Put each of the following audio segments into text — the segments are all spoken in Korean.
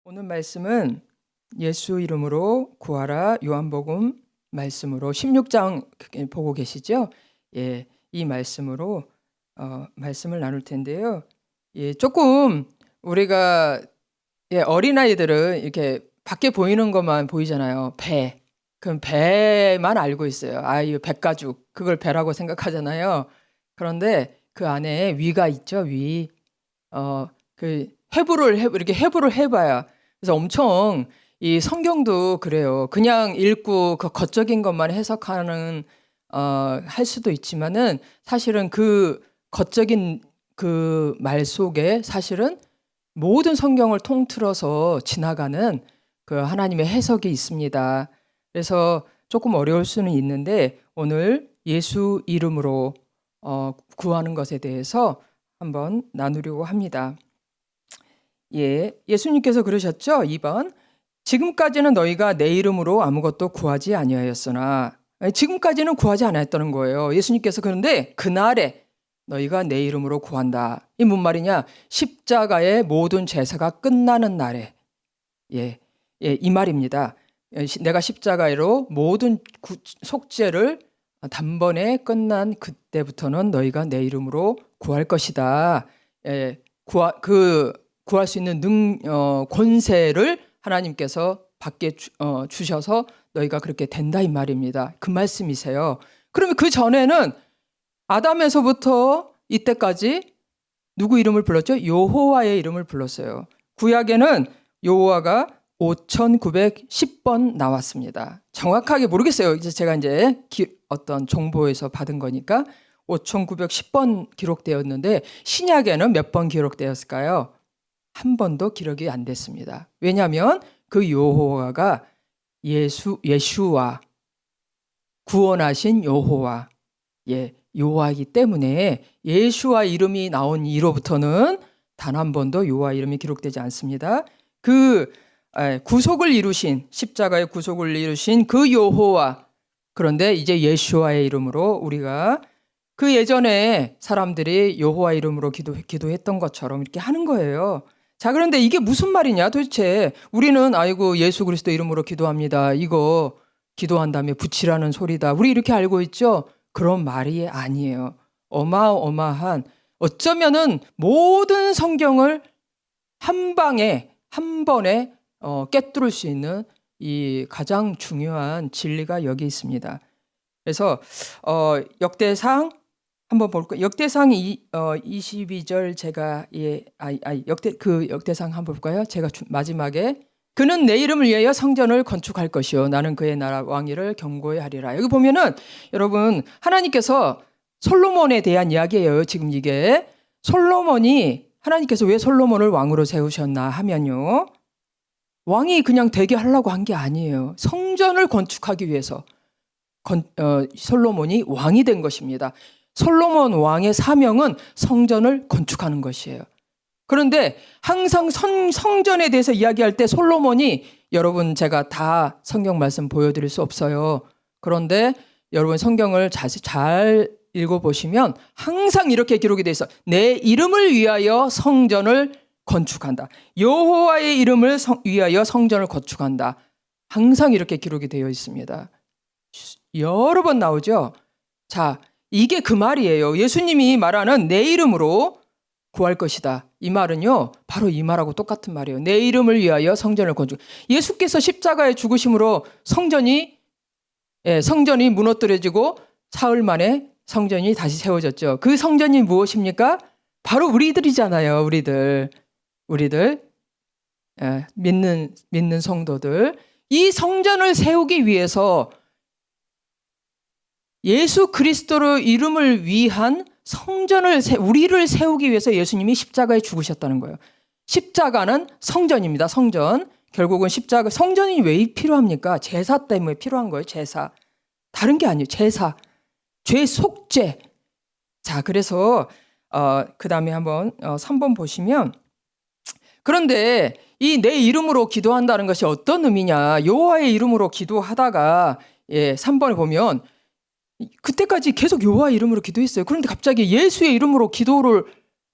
오늘 말씀은 예수 이름으로 구하라 요한복음 말씀으로 16장 보고 계시죠? 예, 이 말씀으로 말씀을 나눌 텐데요. 예, 조금 우리가 어린아이들은 이렇게 밖에 보이는 것만 보이잖아요. 배. 그럼 배만 알고 있어요. 이 백가죽. 그걸 배라고 생각하잖아요. 그런데 그 안에 위가 있죠, 위. 이렇게 해부를 해봐야. 그래서 엄청 이 성경도 그래요. 그냥 읽고 그 겉적인 것만 해석하는, 할 수도 있지만은 사실은 그 겉적인 그 말 속에 사실은 모든 성경을 통틀어서 지나가는 그 하나님의 해석이 있습니다. 그래서 조금 어려울 수는 있는데 오늘 예수 이름으로 구하는 것에 대해서 한번 나누려고 합니다. 예수님께서 그러셨죠? 2번. 지금까지는 너희가 내 이름으로 아무것도 구하지 아니하였으나, 지금까지는 구하지 않았다는 거예요. 예수님께서. 그런데 그날에 너희가 내 이름으로 구한다. 이 뭔 말이냐? 십자가의 모든 제사가 끝나는 날에, 이 말입니다. 내가 십자가로 모든 속죄를 단번에 끝난 그때부터는 너희가 내 이름으로 구할 것이다. 구할 수 있는 권세를 하나님께서 받게 주셔서 너희가 그렇게 된다 이 말입니다. 그 말씀이세요. 그러면 그 전에는 아담에서부터 이때까지 누구 이름을 불렀죠? 여호와의 이름을 불렀어요. 구약에는 여호와가 5910번 나왔습니다. 정확하게 모르겠어요. 제가 어떤 정보에서 받은 거니까 5910번 기록되었는데 신약에는 몇 번 기록되었을까요? 한 번도 기록이 안 됐습니다. 왜냐하면 그 여호와가 예수와 구원하신 여호와, 여호와이기 때문에 예수와 이름이 나온 이로부터는 단 한 번도 여호와 이름이 기록되지 않습니다. 그 구속을 이루신, 십자가의 구속을 이루신 그 여호와, 그런데 이제 예수와의 이름으로 우리가 그 예전에 사람들이 여호와 이름으로 기도했던 것처럼 이렇게 하는 거예요. 자, 그런데 이게 무슨 말이냐 도대체. 우리는 아이고 예수 그리스도 이름으로 기도합니다. 이거 기도한 다음에 붙이라는 소리다. 우리 이렇게 알고 있죠? 그런 말이 아니에요. 어마어마한, 어쩌면은 모든 성경을 한 번에 꿰뚫을 수 있는 이 가장 중요한 진리가 여기 있습니다. 그래서 역대상 한번 볼까요? 역대상 22절 제가 역대상 한번 볼까요? 제가 마지막에 그는 내 이름을 위하여 성전을 건축할 것이요 나는 그의 나라 왕위를 견고히 하리라. 여기 보면은 여러분 하나님께서 솔로몬에 대한 이야기예요. 지금 이게 하나님께서 왜 솔로몬을 왕으로 세우셨나 하면요, 왕이 그냥 되게 하려고 한 게 아니에요. 성전을 건축하기 위해서 솔로몬이 왕이 된 것입니다. 솔로몬 왕의 사명은 성전을 건축하는 것이에요. 그런데 항상 성전에 대해서 이야기할 때 솔로몬이, 여러분 제가 다 성경 말씀 보여드릴 수 없어요. 그런데 여러분 성경을 잘 읽어보시면 항상 이렇게 기록이 돼 있어. 내 이름을 위하여 성전을 건축한다. 여호와의 이름을 위하여 성전을 건축한다. 항상 이렇게 기록이 되어 있습니다. 여러 번 나오죠. 자, 이게 그 말이에요. 예수님이 말하는 내 이름으로 구할 것이다. 이 말은요, 바로 이 말하고 똑같은 말이에요. 내 이름을 위하여 성전을 건축. 예수께서 십자가의 죽으심으로 성전이 무너뜨려지고 사흘 만에 성전이 다시 세워졌죠. 그 성전이 무엇입니까? 바로 우리들이잖아요. 우리들 믿는 성도들. 이 성전을 세우기 위해서 예수 그리스도로 이름을 위한 성전을 우리를 세우기 위해서 예수님이 십자가에 죽으셨다는 거예요. 십자가는 성전입니다. 성전. 결국은 성전이 왜 필요합니까? 제사 때문에 필요한 거예요. 제사. 다른 게 아니에요. 제사. 죄 속죄. 자, 그래서 그 다음에 한번 3번 보시면, 그런데 이 내 이름으로 기도한다는 것이 어떤 의미냐. 여호와의 이름으로 기도하다가 3번에 보면 그때까지 계속 여호와 이름으로 기도했어요. 그런데 갑자기 예수의 이름으로 기도를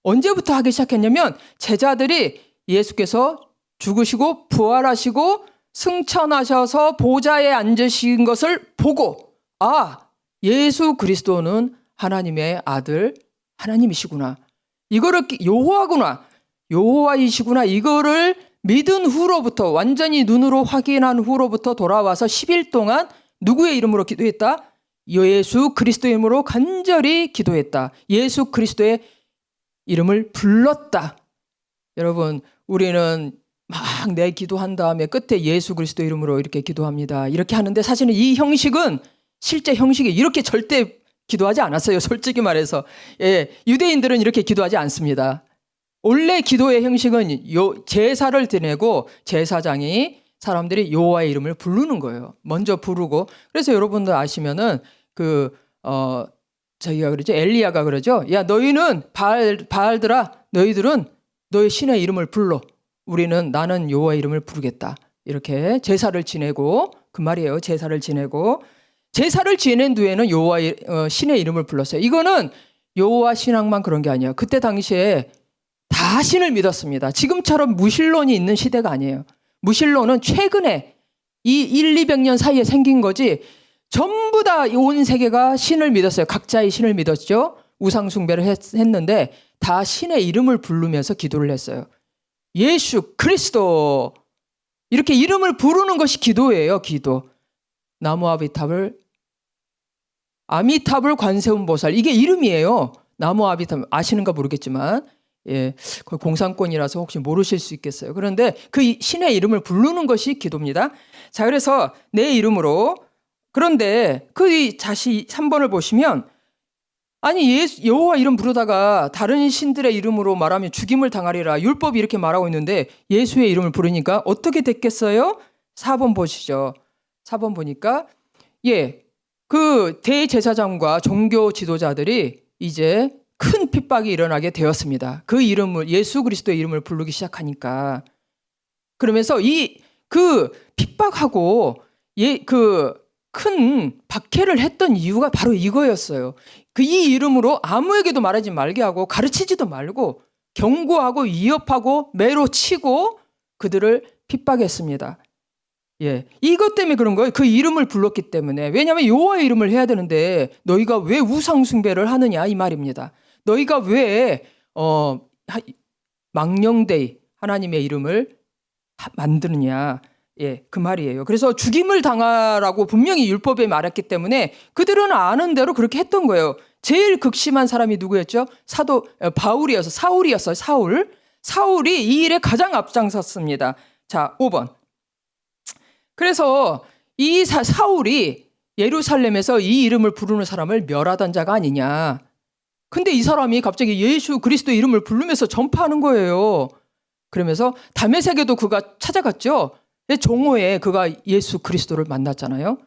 언제부터 하기 시작했냐면 제자들이 예수께서 죽으시고 부활하시고 승천하셔서 보좌에 앉으신 것을 보고 예수 그리스도는 하나님의 아들 하나님이시구나. 이거를 여호와구나. 여호와이시구나. 이거를 믿은 후로부터 완전히 눈으로 확인한 후로부터 돌아와서 10일 동안 누구의 이름으로 기도했다? 예수 그리스도의 이름으로 간절히 기도했다. 예수 그리스도의 이름을 불렀다. 여러분, 우리는 막 내 기도한 다음에 끝에 예수 그리스도 이름으로 이렇게 기도합니다. 이렇게 하는데 사실은 이 형식은 실제 형식이 이렇게 절대 기도하지 않았어요. 솔직히 말해서. 유대인들은 이렇게 기도하지 않습니다. 원래 기도의 형식은 제사를 지내고 제사장이 사람들이 여호와의 이름을 부르는 거예요. 먼저 부르고. 그래서 여러분들 아시면은 저희가 그러죠. 엘리야가 그러죠. 야, 너희는 바알들아, 너희들은 너희 신의 이름을 불러. 나는 여호와의 이름을 부르겠다. 이렇게 제사를 지내고, 그 말이에요. 제사를 지내고, 제사를 지낸 뒤에는 여호와의 신의 이름을 불렀어요. 이거는 여호와 신앙만 그런 게 아니에요. 그때 당시에 다 신을 믿었습니다. 지금처럼 무신론이 있는 시대가 아니에요. 무신론은 최근에 이 200년 사이에 생긴 거지, 전부 다 온 세계가 신을 믿었어요. 각자의 신을 믿었죠. 우상 숭배를 했는데 다 신의 이름을 부르면서 기도를 했어요. 예수 그리스도, 이렇게 이름을 부르는 것이 기도예요. 기도. 나무 아미타불 관세음보살, 이게 이름이에요. 나무 아미타불 아시는가 모르겠지만, 공산권이라서 혹시 모르실 수 있겠어요. 그런데 그 신의 이름을 부르는 것이 기도입니다. 자, 그래서 내 이름으로. 그런데 다시 3번을 보시면, 아니 여호와 이름 부르다가 다른 신들의 이름으로 말하면 죽임을 당하리라, 율법이 이렇게 말하고 있는데 예수의 이름을 부르니까 어떻게 됐겠어요? 4번 보시죠. 4번 보니까 그 대제사장과 종교 지도자들이 이제 큰 핍박이 일어나게 되었습니다. 그 이름을, 예수 그리스도의 이름을 부르기 시작하니까. 그러면서 그 핍박하고 큰 박해를 했던 이유가 바로 이거였어요. 이 이름으로 아무에게도 말하지 말게 하고 가르치지도 말고 경고하고 위협하고 매로 치고 그들을 핍박했습니다. 이것 때문에 그런 거예요. 그 이름을 불렀기 때문에. 왜냐하면 여호와의 이름을 해야 되는데 너희가 왜 우상 숭배를 하느냐, 이 말입니다. 너희가 왜 망령되이 하나님의 이름을 만드느냐, 그 말이에요. 그래서 죽임을 당하라고 분명히 율법에 말했기 때문에 그들은 아는 대로 그렇게 했던 거예요. 제일 극심한 사람이 누구였죠? 사울이었어요. 사울이 이 일에 가장 앞장섰습니다. 자, 5번. 그래서 이 사울이 예루살렘에서 이 이름을 부르는 사람을 멸하던 자가 아니냐. 근데 이 사람이 갑자기 예수 그리스도 이름을 부르면서 전파하는 거예요. 그러면서 다메섹에도 그가 찾아갔죠. 종호에 그가 예수 그리스도를 만났잖아요.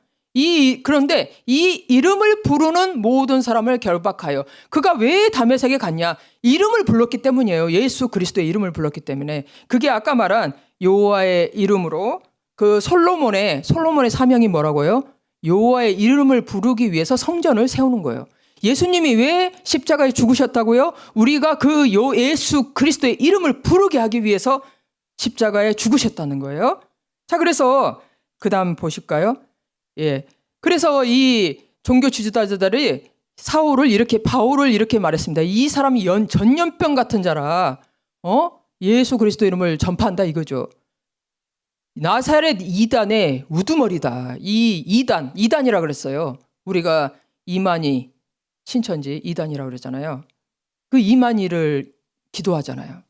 그런데 이 이름을 부르는 모든 사람을 결박하여, 그가 왜 다메섹에 갔냐? 이름을 불렀기 때문이에요. 예수 그리스도의 이름을 불렀기 때문에. 그게 아까 말한 여호와의 이름으로, 그 솔로몬의 사명이 뭐라고요? 여호와의 이름을 부르기 위해서 성전을 세우는 거예요. 예수님이 왜 십자가에 죽으셨다고요? 우리가 예수 그리스도의 이름을 부르게 하기 위해서 십자가에 죽으셨다는 거예요. 자, 그래서 그 다음 보실까요? 그래서 이 종교 지도자들이 바울을 이렇게 말했습니다. 이 사람이 전염병 같은 자라, 예수 그리스도 이름을 전파한다 이거죠. 나사렛 이단의 우두머리다. 이단이라 그랬어요. 우리가 이만희 신천지 이단이라고 그랬잖아요. 그 이만희를 기도하잖아요.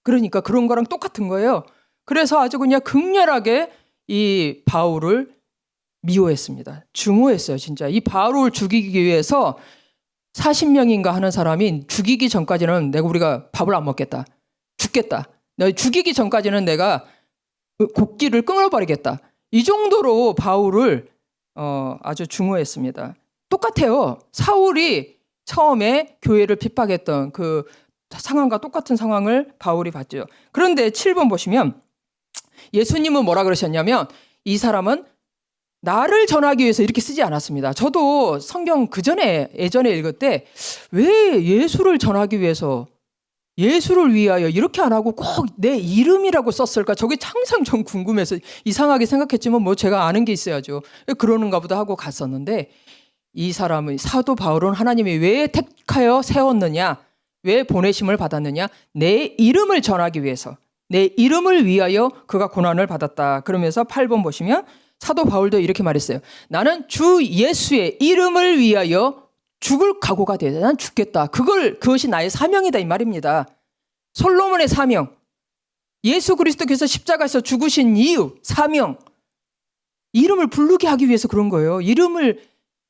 그러니까 그런 거랑 똑같은 거예요. 그래서 아주 그냥 극렬하게 이 바울을 미워했습니다. 증오했어요, 진짜. 이 바울을 죽이기 위해서 40명인가 하는 사람이 죽이기 전까지는 우리가 밥을 안 먹겠다. 죽겠다. 죽이기 전까지는 내가 곡기를 끊어버리겠다. 이 정도로 바울을 아주 증오했습니다. 똑같아요. 사울이 처음에 교회를 핍박했던 그 상황과 똑같은 상황을 바울이 봤죠. 그런데 7번 보시면 예수님은 뭐라 그러셨냐면, 이 사람은 나를 전하기 위해서 이렇게 쓰지 않았습니다. 저도 성경 예전에 읽을 때 왜 예수를 전하기 위해서 예수를 위하여 이렇게 안 하고 꼭 내 이름이라고 썼을까? 저게 항상 좀 궁금해서 이상하게 생각했지만 뭐 제가 아는 게 있어야죠. 그러는가 보다 하고 갔었는데, 이 사람은, 사도 바울은 하나님이 왜 택하여 세웠느냐? 왜 보내심을 받았느냐? 내 이름을 전하기 위해서, 내 이름을 위하여 그가 고난을 받았다. 그러면서 8번 보시면 사도 바울도 이렇게 말했어요. 나는 주 예수의 이름을 위하여 죽을 각오가 돼. 난 죽겠다. 그것이 나의 사명이다 이 말입니다. 솔로몬의 사명, 예수 그리스도께서 십자가에서 죽으신 이유, 사명, 이름을 부르게 하기 위해서 그런 거예요.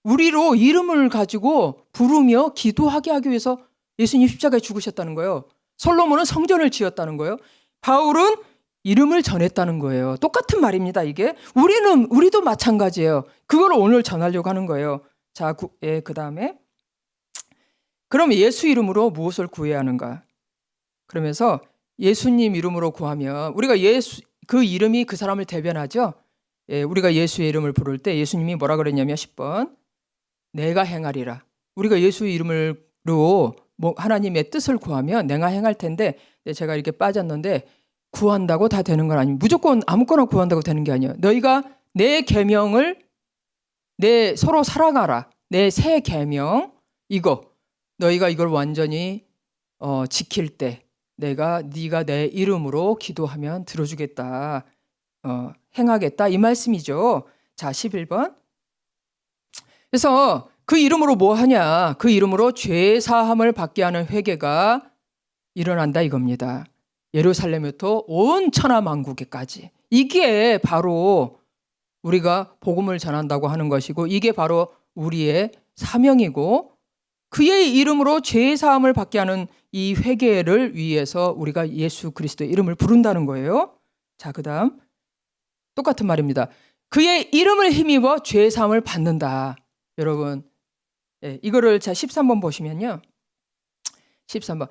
우리로 이름을 가지고 부르며 기도하게 하기 위해서 예수님 십자가에 죽으셨다는 거예요. 솔로몬은 성전을 지었다는 거예요. 바울은 이름을 전했다는 거예요. 똑같은 말입니다, 이게. 우리도 마찬가지예요. 그걸 오늘 전하려고 하는 거예요. 자, 그 다음에. 그럼 예수 이름으로 무엇을 구해야 하는가? 그러면서 예수님 이름으로 구하면, 우리가 그 이름이 그 사람을 대변하죠. 우리가 예수의 이름을 부를 때 예수님이 뭐라 그랬냐면 10번. 내가 행하리라. 우리가 예수 이름으로 하나님의 뜻을 구하면 내가 행할 텐데, 제가 이렇게 빠졌는데, 구한다고 다 되는 건 아니에요. 무조건 아무거나 구한다고 되는 게 아니에요. 너희가 내 계명을 서로 사랑하라. 내 새 계명, 너희가 이걸 완전히 지킬 때 네가 내 이름으로 기도하면 들어주겠다. 행하겠다 이 말씀이죠. 자, 11번. 그래서 그 이름으로 뭐 하냐? 그 이름으로 죄 사함을 받게 하는 회개가 일어난다 이겁니다. 예루살렘부터 온 천하 만국에까지. 이게 바로 우리가 복음을 전한다고 하는 것이고, 이게 바로 우리의 사명이고, 그의 이름으로 죄 사함을 받게 하는 이 회개를 위해서 우리가 예수 그리스도의 이름을 부른다는 거예요. 자, 그다음 똑같은 말입니다. 그의 이름을 힘입어 죄 사함을 받는다. 여러분, 이거를 자 13번 보시면요. 13번.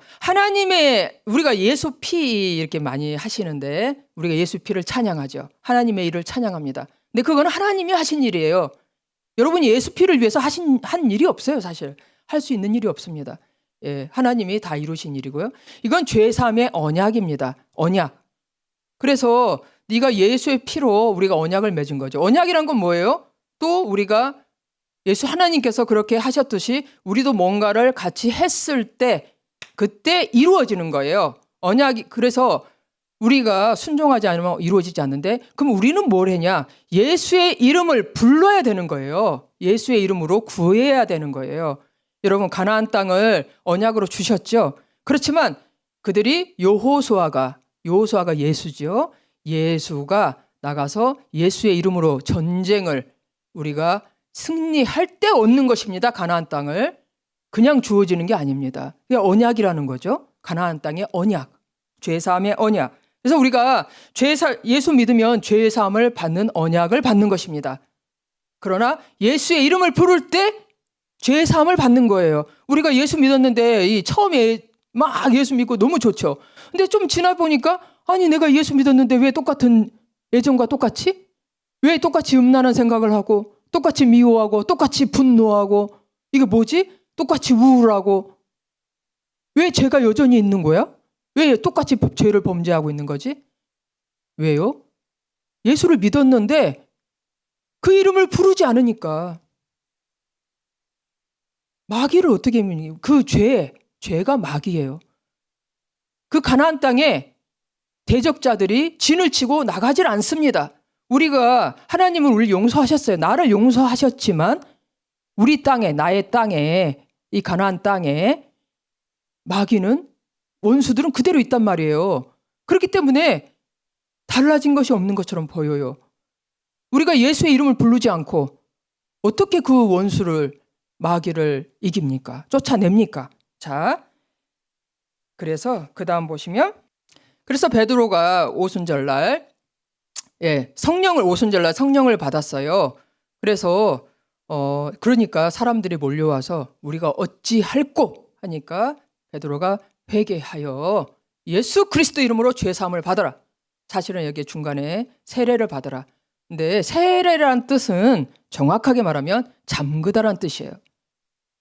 우리가 예수 피 이렇게 많이 하시는데, 우리가 예수 피를 찬양하죠. 하나님의 일을 찬양합니다. 근데 그건 하나님이 하신 일이에요. 여러분이 예수 피를 위해서 한 일이 없어요, 사실. 할 수 있는 일이 없습니다. 하나님이 다 이루신 일이고요. 이건 죄사함의 언약입니다. 언약. 그래서 네가 예수의 피로 우리가 언약을 맺은 거죠. 언약이란 건 뭐예요? 또 우리가 하나님께서 그렇게 하셨듯이 우리도 뭔가를 같이 했을 때 그때 이루어지는 거예요. 언약이. 그래서 우리가 순종하지 않으면 이루어지지 않는데, 그럼 우리는 뭘 했냐? 예수의 이름을 불러야 되는 거예요. 예수의 이름으로 구해야 되는 거예요. 여러분, 가나안 땅을 언약으로 주셨죠. 그렇지만 그들이 여호수아가 예수죠. 예수가 나가서 예수의 이름으로 전쟁을 우리가 승리할 때 얻는 것입니다. 가나안 땅을. 그냥 주어지는 게 아닙니다. 그게 언약이라는 거죠. 가나안 땅의 언약, 죄사함의 언약. 그래서 우리가 예수 믿으면 죄사함을 받는 언약을 받는 것입니다. 그러나 예수의 이름을 부를 때 죄사함을 받는 거예요. 우리가 예수 믿었는데 처음에 막 예수 믿고 너무 좋죠. 근데 좀 지나 보니까, 아니 내가 예수 믿었는데 왜 똑같은 예전과 똑같이? 왜 똑같이 음란한 생각을 하고, 똑같이 미워하고, 똑같이 분노하고, 이게 뭐지? 똑같이 우울하고, 왜 죄가 여전히 있는 거야? 왜 똑같이 죄를 범죄하고 있는 거지? 왜요? 예수를 믿었는데 그 이름을 부르지 않으니까. 마귀를 어떻게 믿니? 그 죄가 마귀예요. 그 가나안 땅에 대적자들이 진을 치고 나가질 않습니다. 우리가, 하나님은 우리를 용서하셨어요. 나를 용서하셨지만 우리 땅에, 나의 땅에, 이 가나안 땅에 마귀는, 원수들은 그대로 있단 말이에요. 그렇기 때문에 달라진 것이 없는 것처럼 보여요. 우리가 예수의 이름을 부르지 않고 어떻게 그 원수를, 마귀를 이깁니까? 쫓아냅니까? 자, 그래서 그 다음 보시면, 그래서 베드로가 오순절날 성령을 받았어요. 그래서 그러니까 사람들이 몰려와서 우리가 어찌할꼬 하니까 베드로가 회개하여 예수 그리스도 이름으로 죄 사함을 받아라. 사실은 여기 중간에 세례를 받아라. 근데 세례라는 뜻은 정확하게 말하면 잠그다라는 뜻이에요.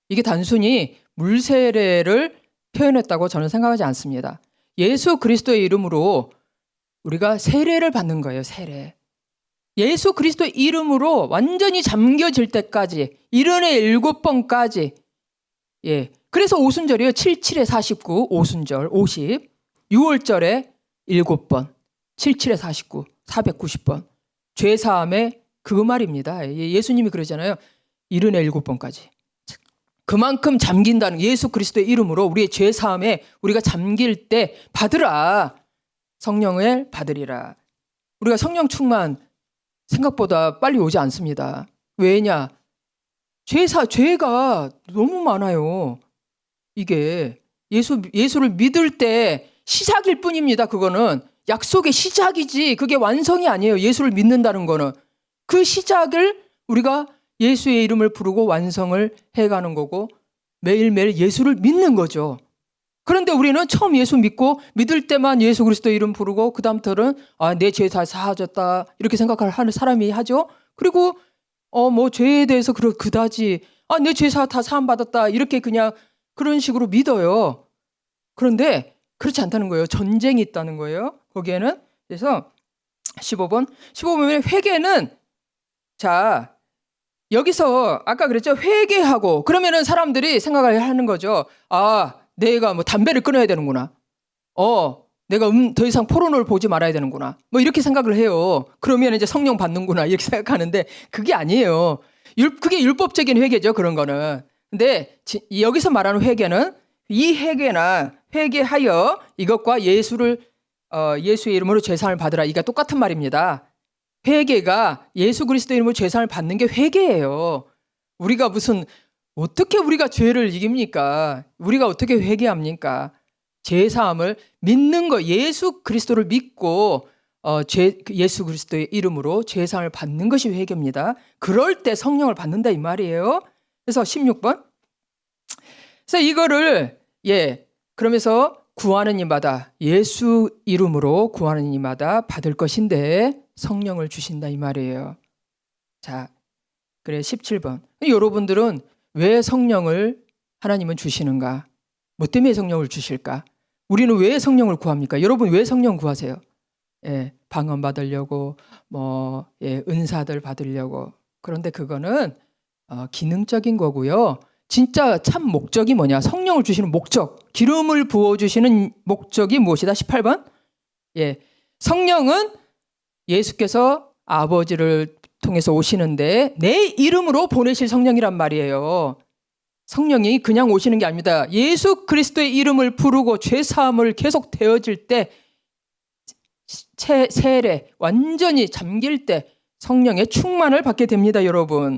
이게 단순히 물 세례를 표현했다고 저는 생각하지 않습니다. 예수 그리스도의 이름으로 우리가 세례를 받는 거예요. 세례. 예수 그리스도의 이름으로 완전히 잠겨질 때까지 77번까지. 예. 그래서 오순절이에요. 77에 49 오순절 50. 6월절에 7번 77에 49 490번 죄사함의 그 말입니다. 예수님이 그러잖아요. 77번까지. 그만큼 잠긴다는 예수 그리스도의 이름으로 우리의 죄사함에 우리가 잠길 때 받으라. 성령을 받으리라. 우리가 성령 충만 생각보다 빨리 오지 않습니다. 왜냐? 죄가 너무 많아요. 이게 예수를 믿을 때 시작일 뿐입니다. 그거는 약속의 시작이지 그게 완성이 아니에요. 예수를 믿는다는 거는 그 시작을 우리가 예수의 이름을 부르고 완성을 해가는 거고 매일매일 예수를 믿는 거죠. 그런데 우리는 처음 예수 믿고 믿을 때만 예수 그리스도 이름 부르고 그 다음부터는 내 죄 다 사하졌다 이렇게 생각하는 사람이 하죠. 그리고 뭐 죄에 대해서 그다지 내 죄 다 사함 받았다 이렇게 그냥 그런 식으로 믿어요. 그런데 그렇지 않다는 거예요. 전쟁이 있다는 거예요. 거기에는. 그래서 15번에 회개는 자 여기서 아까 그랬죠. 회개하고 그러면은 사람들이 생각을 하는 거죠. 내가 뭐 담배를 끊어야 되는구나. 내가 더 이상 포르노를 보지 말아야 되는구나. 뭐 이렇게 생각을 해요. 그러면 이제 성령 받는구나 이렇게 생각하는데 그게 아니에요. 그게 율법적인 회개죠. 그런 거는. 근데 여기서 말하는 회개는 이 회개하여 이것과 예수의 이름으로 죄사함을 받으라. 이게 똑같은 말입니다. 회개가 예수 그리스도의 이름으로 죄사함을 받는 게 회개예요. 우리가 어떻게 우리가 죄를 이깁니까? 우리가 어떻게 회개합니까? 죄사함을 믿는 거, 예수 그리스도를 믿고 예수 그리스도의 이름으로 죄사함을 받는 것이 회개입니다. 그럴 때 성령을 받는다 이 말이에요. 그래서 16번. 그래서 이거를 그러면서 구하는 이마다 예수 이름으로 구하는 이마다 받을 것인데 성령을 주신다 이 말이에요. 자, 그래 17번. 여러분들은 왜 성령을 하나님은 주시는가? 뭐 때문에 성령을 주실까? 우리는 왜 성령을 구합니까? 여러분 왜 성령 구하세요? 방언 받으려고 은사들 받으려고. 그런데 그거는 기능적인 거고요. 진짜 참 목적이 뭐냐? 성령을 주시는 목적, 기름을 부어주시는 목적이 무엇이다? 18번. 성령은 예수께서 아버지를 통해서 오시는데 내 이름으로 보내실 성령이란 말이에요. 성령이 그냥 오시는 게 아닙니다. 예수 그리스도의 이름을 부르고 죄사함을 계속 되어질 때 세례 완전히 잠길 때 성령의 충만을 받게 됩니다. 여러분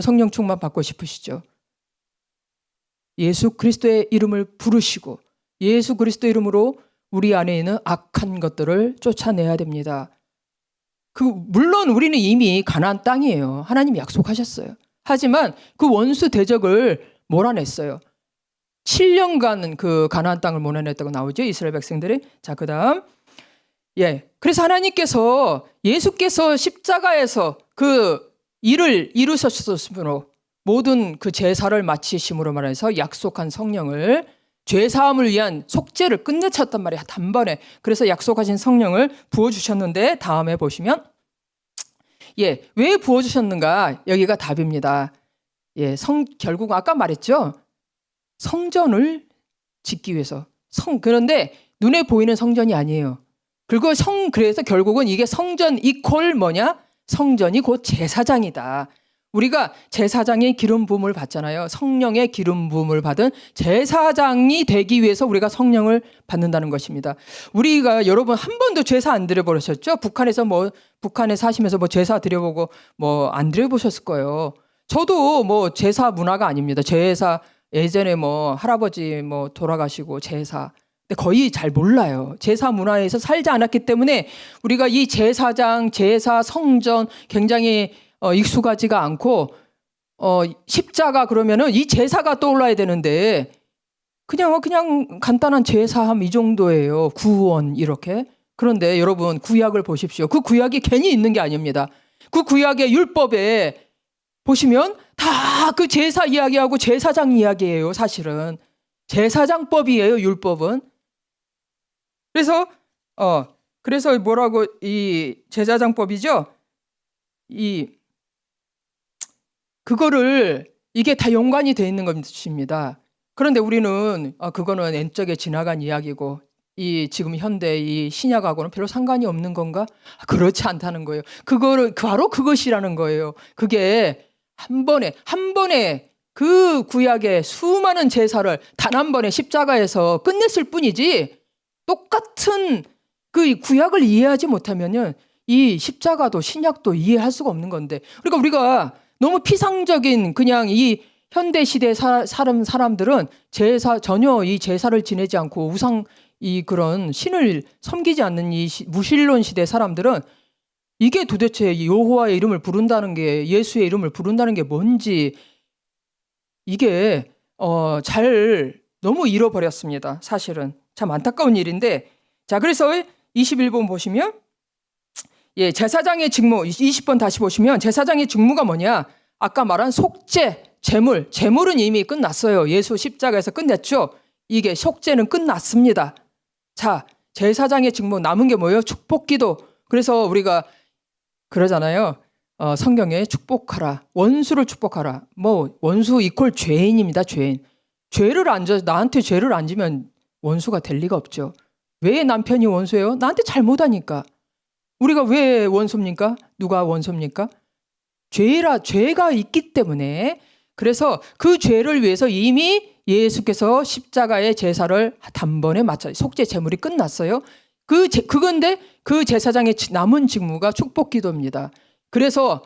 성령 충만 받고 싶으시죠? 예수 그리스도의 이름을 부르시고 예수 그리스도의 이름으로 우리 안에 있는 악한 것들을 쫓아내야 됩니다. 물론 우리는 이미 가나안 땅이에요. 하나님이 약속하셨어요. 하지만 그 원수 대적을 몰아냈어요. 7년간 그 가나안 땅을 몰아냈다고 나오죠. 이스라엘 백성들이. 자, 그다음 그래서 하나님께서 예수께서 십자가에서 그 일을 이루셨으므로 모든 그 제사를 마치심으로 말해서 약속한 성령을 죄사함을 위한 속죄를 끝내쳤단 말이에요. 단번에. 그래서 약속하신 성령을 부어주셨는데 다음에 보시면 왜 부어주셨는가? 여기가 답입니다. 결국 아까 말했죠. 성전을 짓기 위해서. 그런데 눈에 보이는 성전이 아니에요. 그래서 결국은 이게 성전 이퀄 뭐냐? 성전이 곧 제사장이다. 우리가 제사장의 기름 부음을 받잖아요. 성령의 기름 부음을 받은 제사장이 되기 위해서 우리가 성령을 받는다는 것입니다. 우리가 여러분 한 번도 제사 안 드려보셨죠? 북한에 사시면서 제사 드려보고 안 드려보셨을 거예요. 저도 제사 문화가 아닙니다. 제사 예전에 할아버지 돌아가시고 제사 근데 거의 잘 몰라요. 제사 문화에서 살지 않았기 때문에 우리가 이 제사장, 제사, 성전 굉장히 익숙하지가 않고 십자가 그러면은 이 제사가 떠올라야 되는데 그냥 간단한 제사함 이 정도예요. 구원 이렇게. 그런데 여러분 구약을 보십시오. 그 구약이 괜히 있는 게 아닙니다. 그 구약의 율법에 보시면 다 그 제사 이야기하고 제사장 이야기예요. 사실은 제사장법이에요, 율법은. 그래서 뭐라고 이 제사장법이죠? 그거를 이게 다 연관이 돼 있는 것입니다. 그런데 우리는 그거는 옛적에 지나간 이야기고 이 지금 현대 이 신약하고는 별로 상관이 없는 건가? 그렇지 않다는 거예요. 그거를 바로 그것이라는 거예요. 그게 한 번에 그 구약의 수많은 제사를 단 한 번에 십자가에서 끝냈을 뿐이지, 똑같은 그 구약을 이해하지 못하면은 이 십자가도 신약도 이해할 수가 없는 건데, 그러니까 우리가 너무 피상적인 그냥 이 현대 시대 사람들은 전혀 이 제사를 지내지 않고 이 그런 신을 섬기지 않는 이 무신론 시대 사람들은 이게 도대체 여호와의 이름을 부른다는 게, 예수의 이름을 부른다는 게 뭔지 이게 너무 잃어버렸습니다. 사실은 참 안타까운 일인데, 자, 그래서 21번 보시면 제사장의 직무, 20번 다시 보시면 제사장의 직무가 뭐냐? 아까 말한 속죄, 제물은 이미 끝났어요. 예수 십자가에서 끝냈죠. 이게 속죄는 끝났습니다. 자, 제사장의 직무 남은 게 뭐예요? 축복기도. 그래서 우리가 그러잖아요. 성경에 축복하라, 원수를 축복하라. 원수 이퀄 죄인입니다. 죄인. 나한테 죄를 안 지면 원수가 될 리가 없죠. 왜 남편이 원수예요? 나한테 잘못하니까. 우리가 왜 원수입니까? 누가 원수입니까? 죄가 있기 때문에. 그래서 그 죄를 위해서 이미 예수께서 십자가의 제사를 단번에 마쳐 속죄 제물이 끝났어요. 그건데 그 제사장의 남은 직무가 축복 기도입니다. 그래서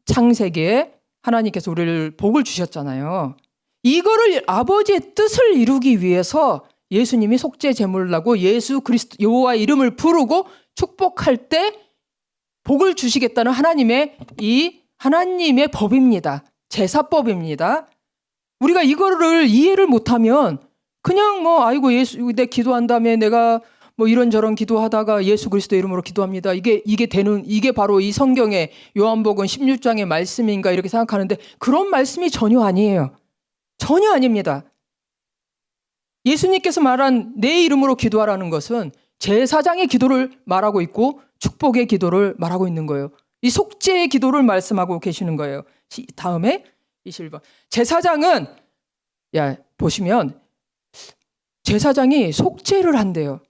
창세기에 하나님께서 우리를 복을 주셨잖아요. 이거를 아버지의 뜻을 이루기 위해서 예수님이 속죄 제물을 하고 예수 그리스도 여호와의 이름을 부르고 축복할 때 복을 주시겠다는 하나님의 법입니다. 제사법입니다. 우리가 이거를 이해를 못하면 그냥 아이고 내 기도한 다음에 내가 이런저런 기도하다가 예수 그리스도 이름으로 기도합니다. 이게 바로 이 성경의 요한복음 16장의 말씀인가 이렇게 생각하는데, 그런 말씀이 전혀 아니에요. 전혀 아닙니다. 예수님께서 말한 내 이름으로 기도하라는 것은 제사장의 기도를 말하고 있고 축복의 기도를 말하고 있는 거예요. 이 속죄의 기도를 말씀하고 계시는 거예요. 다음에 21번. 제사장은 보시면 제사장이 속죄를 한대요.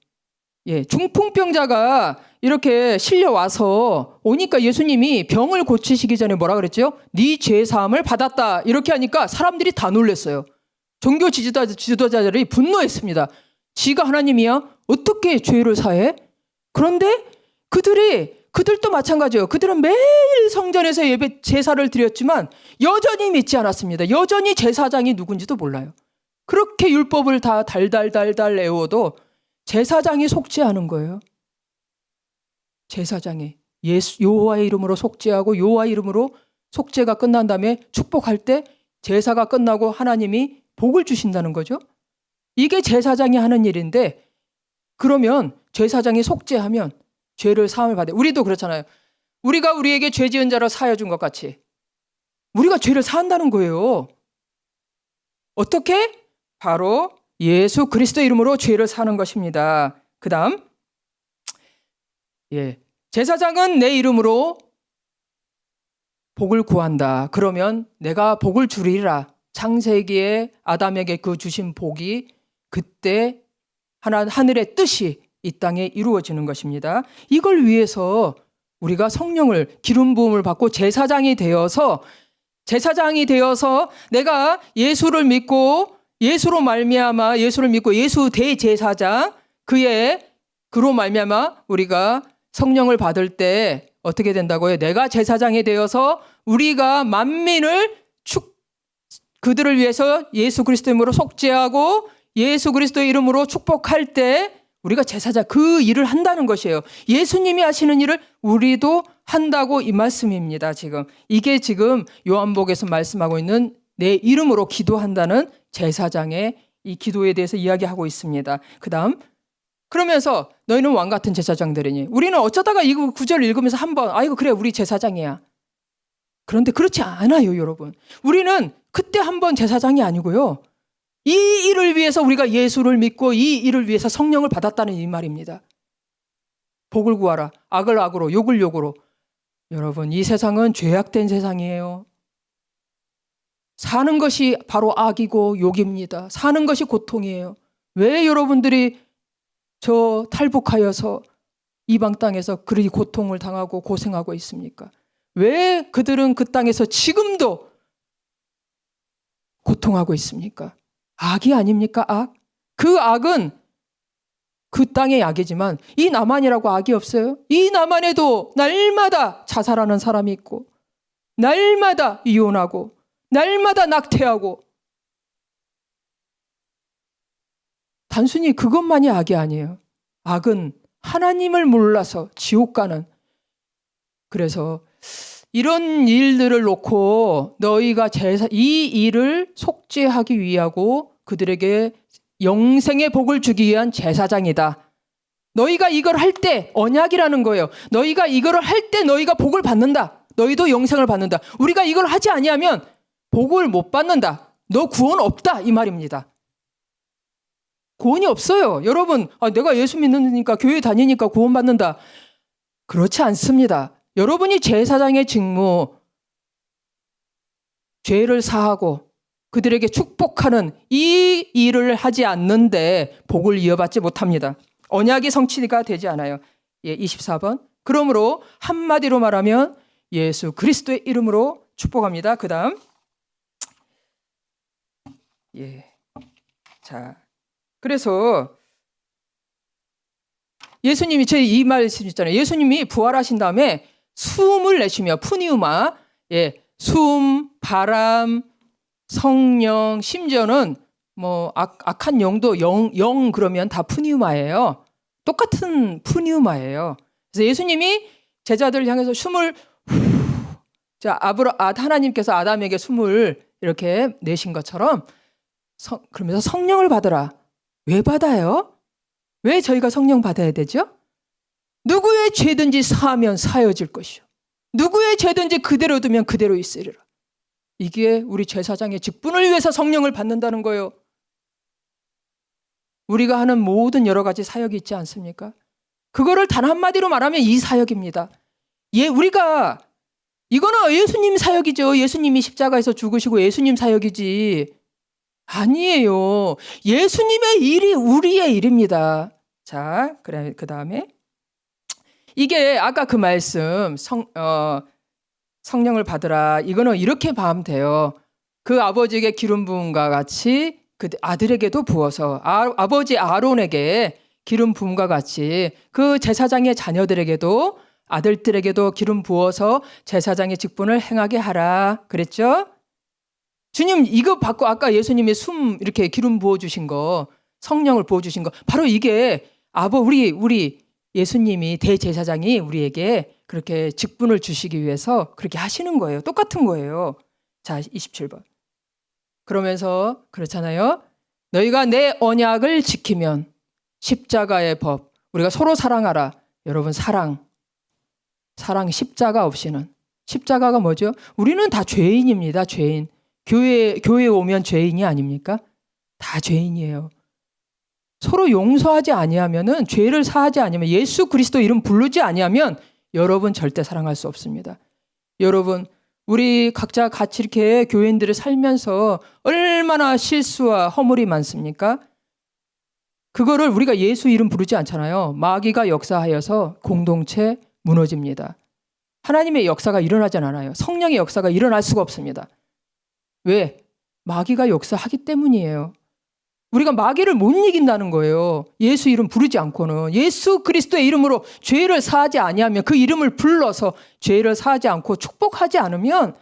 중풍병자가 이렇게 실려와서 오니까 예수님이 병을 고치시기 전에 뭐라 그랬죠? 네 죄사함을 받았다. 이렇게 하니까 사람들이 다 놀랐어요. 종교 지도자들이 분노했습니다. 지가 하나님이야? 어떻게 죄를 사해? 그런데 그들도 마찬가지예요. 그들은 매일 성전에서 제사를 드렸지만 여전히 믿지 않았습니다. 여전히 제사장이 누군지도 몰라요. 그렇게 율법을 다 달달 외워도 제사장이 속죄하는 거예요. 제사장이 여호와의 이름으로 속죄하고 여호와의 이름으로 속죄가 끝난 다음에 축복할 때 제사가 끝나고 하나님이 복을 주신다는 거죠. 이게 제사장이 하는 일인데, 그러면 제사장이 속죄하면 죄를 사함을 받아요. 우리도 그렇잖아요. 우리가 우리에게 죄 지은 자를 사하여 준 것 같이 우리가 죄를 사한다는 거예요. 어떻게? 바로 예수 그리스도 이름으로 죄를 사는 것입니다. 그 다음 제사장은 내 이름으로 복을 구한다. 그러면 내가 복을 주리라. 창세기에 아담에게 그 주신 복이 그때 하늘의 뜻이 이 땅에 이루어지는 것입니다. 이걸 위해서 우리가 성령을 기름 부음을 받고 제사장이 되어서 내가 예수를 믿고 예수로 믿고 예수 대제사장 그로 말미암아 우리가 성령을 받을 때 어떻게 된다고요? 내가 제사장이 되어서 우리가 만민을 그들을 위해서 예수 그리스도 이름으로 속죄하고 예수 그리스도의 이름으로 축복할 때 우리가 제사장 그 일을 한다는 것이에요. 예수님이 하시는 일을 우리도 한다고 이 말씀입니다. 이게 지금 요한복음에서 말씀하고 있는 내 이름으로 기도한다는 제사장의 이 기도에 대해서 이야기하고 있습니다. 그 다음 그러면서 너희는 왕 같은 제사장들이니, 우리는 어쩌다가 이 구절을 읽으면서 한번 아이고 그래 우리 제사장이야. 그런데 그렇지 않아요, 여러분. 우리는 그때 한번 제사장이 아니고요. 이 일을 위해서 우리가 예수를 믿고 이 일을 위해서 성령을 받았다는 이 말입니다. 복을 구하라. 악을 악으로, 욕을 욕으로. 여러분, 이 세상은 죄악된 세상이에요. 사는 것이 바로 악이고 욕입니다. 사는 것이 고통이에요. 왜 여러분들이 저 탈북하여서 이방 땅에서 그리 고통을 당하고 고생하고 있습니까? 왜 그들은 그 땅에서 지금도 고통하고 있습니까? 악이 아닙니까? 악? 그 악은 그 땅의 악이지만 이 남한이라고 악이 없어요? 이 남한에도 날마다 자살하는 사람이 있고 날마다 이혼하고 날마다 낙태하고 단순히 그것만이 악이 아니에요. 악은 하나님을 몰라서 지옥 가는. 그래서 이런 일들을 놓고 너희가 이 일을 속죄하기 위하고 그들에게 영생의 복을 주기 위한 제사장이다. 너희가 이걸 할 때 언약이라는 거예요. 너희가 이걸 할 때 너희가 복을 받는다. 너희도 영생을 받는다. 우리가 이걸 하지 아니하면 복을 못 받는다. 너 구원 없다 이 말입니다. 구원이 없어요. 여러분, 내가 예수 믿는다니까 교회 다니니까 구원 받는다. 그렇지 않습니다. 여러분이 제사장의 직무, 죄를 사하고 그들에게 축복하는 이 일을 하지 않는데 복을 이어받지 못합니다. 언약이 성취가 되지 않아요. 24번. 그러므로 한마디로 말하면 예수 그리스도의 이름으로 축복합니다. 그 다음. 자, 그래서 예수님이 제 이 말씀 있잖아요. 예수님이 부활하신 다음에 숨을 내쉬며 푸니우마, 숨, 바람, 성령, 심지어는 뭐 악한 영도 영 그러면 다 푸니우마예요. 똑같은 푸니우마예요. 그래서 예수님이 제자들을 향해서 숨을 하나님께서 아담에게 숨을 이렇게 내신 것처럼 그러면서 성령을 받으라. 왜 받아요? 왜 저희가 성령 받아야 되죠? 누구의 죄든지 사하면 사여질 것이요. 누구의 죄든지 그대로 두면 그대로 있으리라. 이게 우리 제사장의 직분을 위해서 성령을 받는다는 거예요. 우리가 하는 모든 여러 가지 사역이 있지 않습니까? 그거를 단 한마디로 말하면 이 사역입니다. 우리가 이거는 예수님 사역이죠. 예수님이 십자가에서 죽으시고 예수님 사역이지. 아니에요. 예수님의 일이 우리의 일입니다. 자, 그래 그 다음에 이게 아까 그 말씀 성령을 받으라. 이거는 이렇게 봐면 돼요. 그 아버지에게 기름 부음과 같이 그 아들에게도 부어서 아버지 아론에게 기름 부음과 같이 그 제사장의 자녀들에게도 아들들에게도 기름 부어서 제사장의 직분을 행하게 하라. 그랬죠? 주님 이거 받고 아까 예수님이 숨 이렇게 기름 부어주신 거 성령을 부어주신 거 바로 이게 우리 예수님이 대제사장이 우리에게 그렇게 직분을 주시기 위해서 그렇게 하시는 거예요. 똑같은 거예요. 자 27번. 그러면서 그렇잖아요. 너희가 내 언약을 지키면 십자가의 법 우리가 서로 사랑하라. 여러분 사랑 십자가 없이는 십자가가 뭐죠? 우리는 다 죄인입니다. 죄인. 교회에 오면 죄인이 아닙니까? 다 죄인이에요. 서로 용서하지 아니하면은 죄를 사하지 아니하면 예수 그리스도 이름 부르지 아니하면 여러분 절대 사랑할 수 없습니다. 여러분 우리 각자 같이 이렇게 교인들을 살면서 얼마나 실수와 허물이 많습니까? 그거를 우리가 예수 이름 부르지 않잖아요. 마귀가 역사하여서 공동체 무너집니다. 하나님의 역사가 일어나지 않아요. 성령의 역사가 일어날 수가 없습니다. 왜? 마귀가 역사하기 때문이에요. 우리가 마귀를 못 이긴다는 거예요. 예수 이름 부르지 않고는. 예수 그리스도의 이름으로 죄를 사하지 아니하면 그 이름을 불러서 죄를 사하지 않고 축복하지 않으면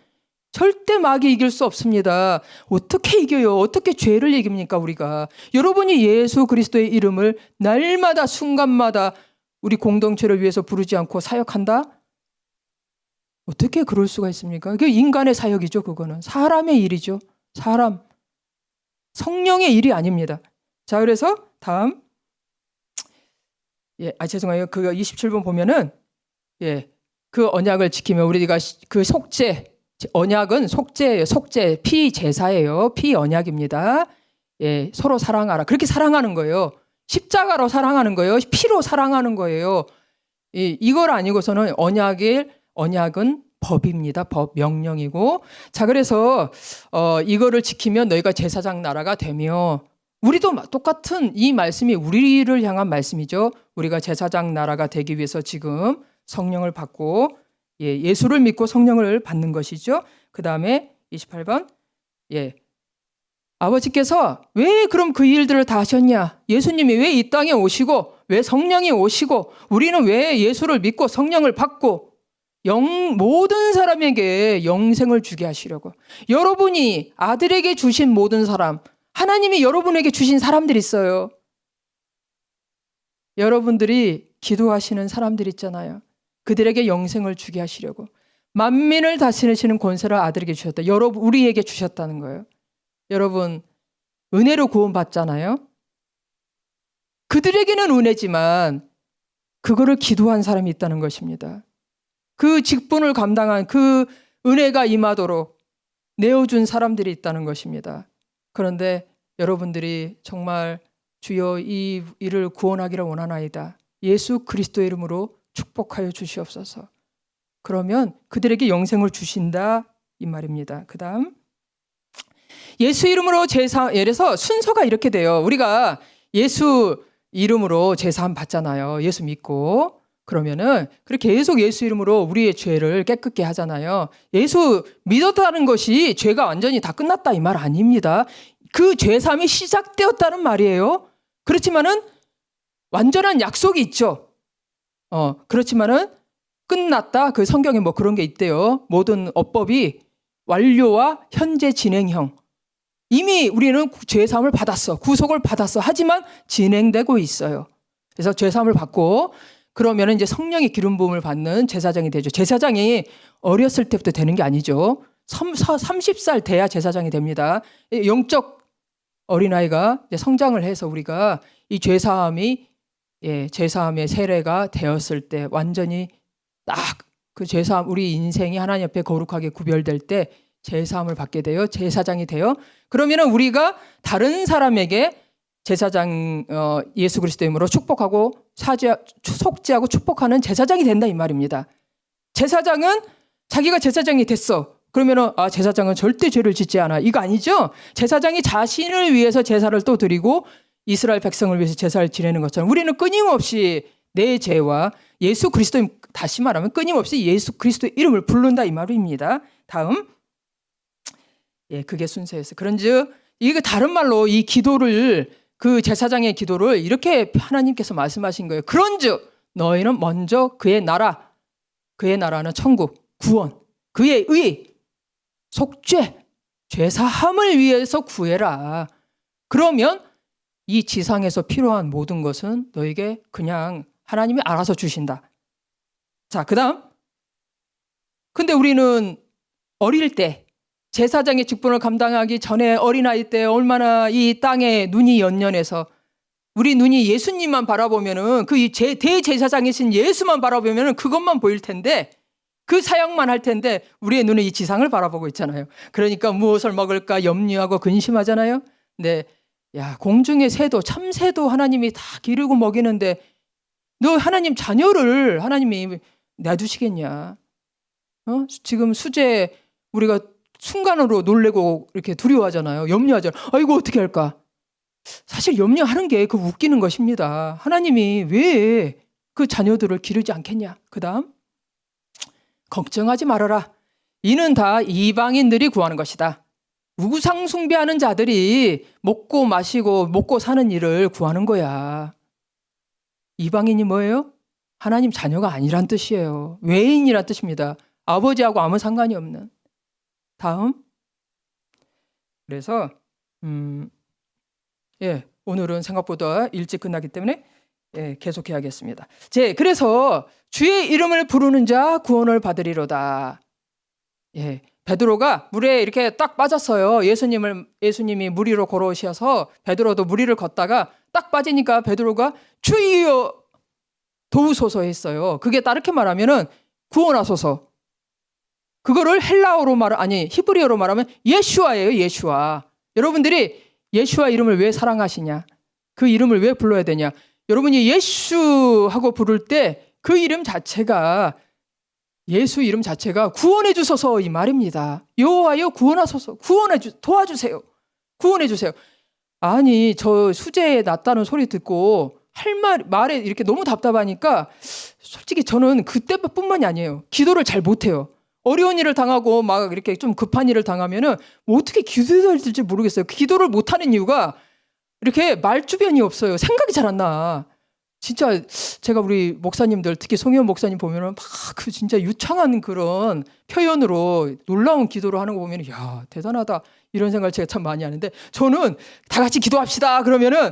절대 마귀 이길 수 없습니다. 어떻게 이겨요? 어떻게 죄를 이깁니까 우리가? 여러분이 예수 그리스도의 이름을 날마다 순간마다 우리 공동체를 위해서 부르지 않고 사역한다? 어떻게 그럴 수가 있습니까? 그게 인간의 사역이죠. 그거는 사람의 일이죠. 사람. 성령의 일이 아닙니다. 자, 그래서 다음 죄송해요. 그 27번 보면은 그 언약을 지키면 우리가 그 속죄 언약은 속죄예요. 속죄 피 제사예요. 피 언약입니다. 서로 사랑하라. 그렇게 사랑하는 거예요. 십자가로 사랑하는 거예요. 피로 사랑하는 거예요. 이걸 아니고서는 언약은 법입니다. 법, 명령이고. 자, 그래서 이거를 지키면 너희가 제사장 나라가 되며, 우리도 똑같은 이 말씀이 우리를 향한 말씀이죠. 우리가 제사장 나라가 되기 위해서 지금 성령을 받고 예수를 믿고 성령을 받는 것이죠. 그 다음에 28번 아버지께서 왜 그럼 그 일들을 다 하셨냐? 예수님이 왜 이 땅에 오시고 왜 성령이 오시고 우리는 왜 예수를 믿고 성령을 받고 모든 사람에게 영생을 주게 하시려고. 여러분이 아들에게 주신 모든 사람, 하나님이 여러분에게 주신 사람들이 있어요. 여러분들이 기도하시는 사람들 있잖아요. 그들에게 영생을 주게 하시려고. 만민을 다스리시는 권세를 아들에게 주셨다. 여러분, 우리에게 주셨다는 거예요. 여러분, 은혜로 구원받잖아요. 그들에게는 은혜지만 그거를 기도한 사람이 있다는 것입니다. 그 직분을 감당한 그 은혜가 임하도록 내어준 사람들이 있다는 것입니다. 그런데 여러분들이 정말 주여 이 일을 구원하기를 원하나이다. 예수 그리스도의 이름으로 축복하여 주시옵소서. 그러면 그들에게 영생을 주신다 이 말입니다. 그 다음 예수 이름으로 예래서 순서가 이렇게 돼요. 우리가 예수 이름으로 제사함 받잖아요. 예수 믿고. 그러면은 그렇게 계속 예수 이름으로 우리의 죄를 깨끗게 하잖아요. 예수 믿었다는 것이 죄가 완전히 다 끝났다 이 말 아닙니다. 그 죄사함이 시작되었다는 말이에요. 그렇지만은 완전한 약속이 있죠. 그렇지만은 끝났다. 그 성경에 뭐 그런 게 있대요. 모든 어법이 완료와 현재 진행형. 이미 우리는 죄사함을 받았어. 구속을 받았어. 하지만 진행되고 있어요. 그래서 죄사함을 받고 그러면 이제 성령의 기름 부음을 받는 제사장이 되죠. 제사장이 어렸을 때부터 되는 게 아니죠. 30살 돼야 제사장이 됩니다. 영적 어린아이가 성장을 해서 우리가 이 제사함의 세례가 되었을 때 완전히 딱 그 제사함, 우리 인생이 하나님 앞에 거룩하게 구별될 때 제사함을 받게 돼요. 제사장이 돼요. 그러면은 우리가 다른 사람에게 제사장 예수 그리스도 이름으로 축복하고 속죄하고 축복하는 제사장이 된다 이 말입니다. 제사장은 자기가 제사장이 됐어. 그러면은 제사장은 절대 죄를 짓지 않아. 이거 아니죠? 제사장이 자신을 위해서 제사를 또 드리고 이스라엘 백성을 위해서 제사를 지내는 것처럼 우리는 끊임없이 내 죄와 예수 그리스도, 다시 말하면 끊임없이 예수 그리스도 이름을 부른다 이 말입니다. 다음 그게 순서였어요. 그런즉 이게 다른 말로 이 기도를 그 제사장의 기도를 이렇게 하나님께서 말씀하신 거예요. 그런즉 너희는 먼저 그의 나라는 천국, 구원, 그의 의, 속죄, 죄사함을 위해서 구해라. 그러면 이 지상에서 필요한 모든 것은 너에게 그냥 하나님이 알아서 주신다. 자, 그 다음. 근데 우리는 어릴 때 제사장의 직분을 감당하기 전에 어린아이 때 얼마나 이 땅에 눈이 연연해서 우리 눈이 예수님만 바라보면은 그 대제사장이신 예수만 바라보면은 그것만 보일 텐데 그 사역만 할 텐데 우리의 눈은 이 지상을 바라보고 있잖아요. 그러니까 무엇을 먹을까 염려하고 근심하잖아요. 근데 공중의 새도 참새도 하나님이 다 기르고 먹이는데 너 하나님 자녀를 하나님이 놔두시겠냐? 지금 수재 우리가 순간으로 놀래고 이렇게 두려워하잖아요. 염려하잖아요. 이거 어떻게 할까? 사실 염려하는 게 그 웃기는 것입니다. 하나님이 왜 그 자녀들을 기르지 않겠냐? 그 다음 걱정하지 말아라. 이는 다 이방인들이 구하는 것이다. 우상 숭배하는 자들이 먹고 마시고 먹고 사는 일을 구하는 거야. 이방인이 뭐예요? 하나님 자녀가 아니란 뜻이에요. 외인이란 뜻입니다. 아버지하고 아무 상관이 없는. 다음. 그래서 오늘은 생각보다 일찍 끝나기 때문에 계속해야겠습니다. 그래서 주의 이름을 부르는 자 구원을 받으리로다. 베드로가 물에 이렇게 딱 빠졌어요. 예수님이 물 위로 걸어오셔서 베드로도 물 위를 걷다가 딱 빠지니까 베드로가 주여 도우소서 했어요. 그게 다르게 말하면은 구원하소서. 그거를 히브리어로 말하면 예슈아예요. 예슈아. 여러분들이 예수와 이름을 왜 사랑하시냐? 그 이름을 왜 불러야 되냐? 여러분이 예수 하고 부를 때 그 이름 자체가, 예수 이름 자체가 구원해 주소서 이 말입니다. 여호와여 구원하소서, 도와주세요, 구원해 주세요. 아니 저 수제에 낫다는 소리 듣고 할 말에 이렇게 너무 답답하니까 솔직히 저는 그때뿐만이 아니에요. 기도를 잘 못해요. 어려운 일을 당하고 막 이렇게 좀 급한 일을 당하면은 뭐 어떻게 기도해야 될지 모르겠어요. 기도를 못하는 이유가 이렇게 말주변이 없어요. 생각이 잘 안 나. 진짜 제가 우리 목사님들, 특히 송혜원 목사님 보면은 막 그 진짜 유창한 그런 표현으로 놀라운 기도를 하는 거 보면은 야 대단하다 이런 생각을 제가 참 많이 하는데, 저는 다 같이 기도합시다 그러면은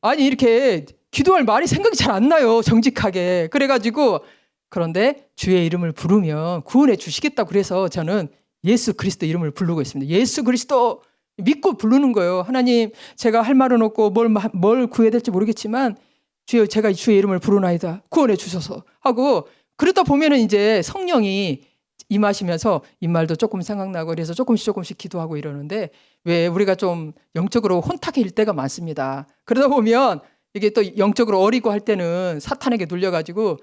아니 이렇게 기도할 말이 생각이 잘 안 나요, 정직하게. 그래가지고 그런데 주의 이름을 부르면 구원해 주시겠다고 그래서 저는 예수 그리스도 이름을 부르고 있습니다. 예수 그리스도 믿고 부르는 거예요. 하나님 제가 할 말은 없고 뭘 구해야 될지 모르겠지만 주여 제가 주의 이름을 부르나이다, 구원해 주소서 하고, 그러다 보면은 이제 성령이 임하시면서 이 말도 조금 생각나고 그래서 조금씩 기도하고 이러는데, 왜 우리가 좀 영적으로 혼탁해질 때가 많습니다. 그러다 보면 이게 또 영적으로 어리고 할 때는 사탄에게 눌려가지고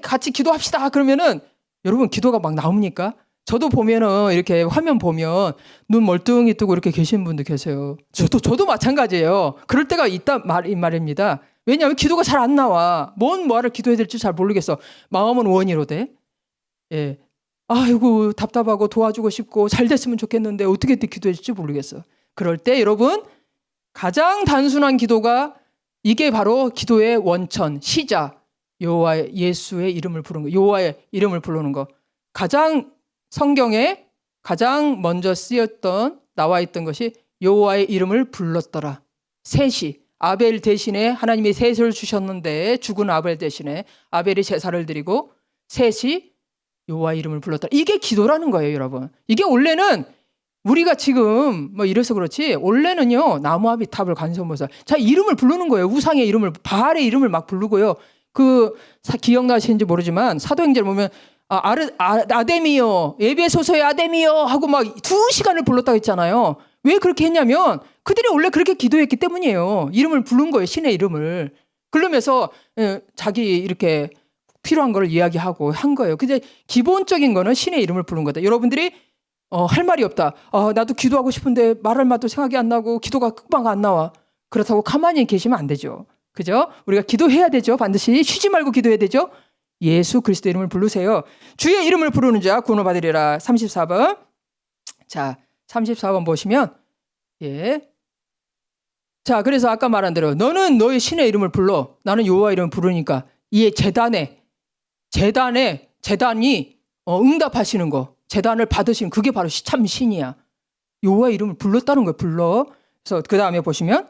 같이 기도합시다 그러면은 여러분 기도가 막 나옵니까? 저도 보면은 이렇게 화면 보면 눈 멀뚱히 뜨고 이렇게 계시는 분들 계세요. 저도 마찬가지예요. 그럴 때가 있다 말입니다. 왜냐하면 기도가 잘 안 나와. 뭔 말을 기도해야 될지 잘 모르겠어. 마음은 원이로되. 예. 아이고 답답하고 도와주고 싶고 잘 됐으면 좋겠는데 어떻게 기도해야 될지 모르겠어. 그럴 때 여러분 가장 단순한 기도가, 이게 바로 기도의 원천, 시작. 여호와 예수의 이름을 부르는 거, 여호와의 이름을 부르는 거. 가장 성경에 가장 먼저 쓰였던, 나와 있던 것이 여호와의 이름을 불렀더라. 셋이 아벨 대신에 하나님이 셋을 주셨는데, 죽은 아벨 대신에 아벨이 제사를 드리고 셋이 여호와의 이름을 불렀더라. 이게 기도라는 거예요, 여러분. 이게 원래는 우리가 지금 뭐 이래서 그렇지 원래는요 나무아비탑을 간성모사 자 이름을 부르는 거예요. 우상의 이름을, 바알의 이름을 막 부르고요. 기억나시는지 모르지만 사도행전을 보면 아데미요, 예배소서의 아데미요 하고 막 2시간을 불렀다고 했잖아요. 왜 그렇게 했냐면 그들이 원래 그렇게 기도했기 때문이에요. 이름을 부른 거예요, 신의 이름을. 그러면서 자기 이렇게 필요한 걸 이야기하고 한 거예요. 근데 기본적인 거는 신의 이름을 부른 거다. 여러분들이 할 말이 없다. 나도 기도하고 싶은데 말할 맛도 생각이 안 나고 기도가 금방 안 나와. 그렇다고 가만히 계시면 안 되죠. 그죠? 우리가 기도해야 되죠. 반드시 쉬지 말고 기도해야 되죠. 예수 그리스도 이름을 부르세요. 주의 이름을 부르는 자 구원을 받으리라. 34번. 자, 34번 보시면 자, 그래서 아까 말한 대로 너는 너의 신의 이름을 불러. 나는 여호와 이름을 부르니까 이 재단이 응답하시는 거, 재단을 받으시는 그게 바로 참 신이야. 여호와 이름을 불렀다는 거예요. 불러. 그래서 그 다음에 보시면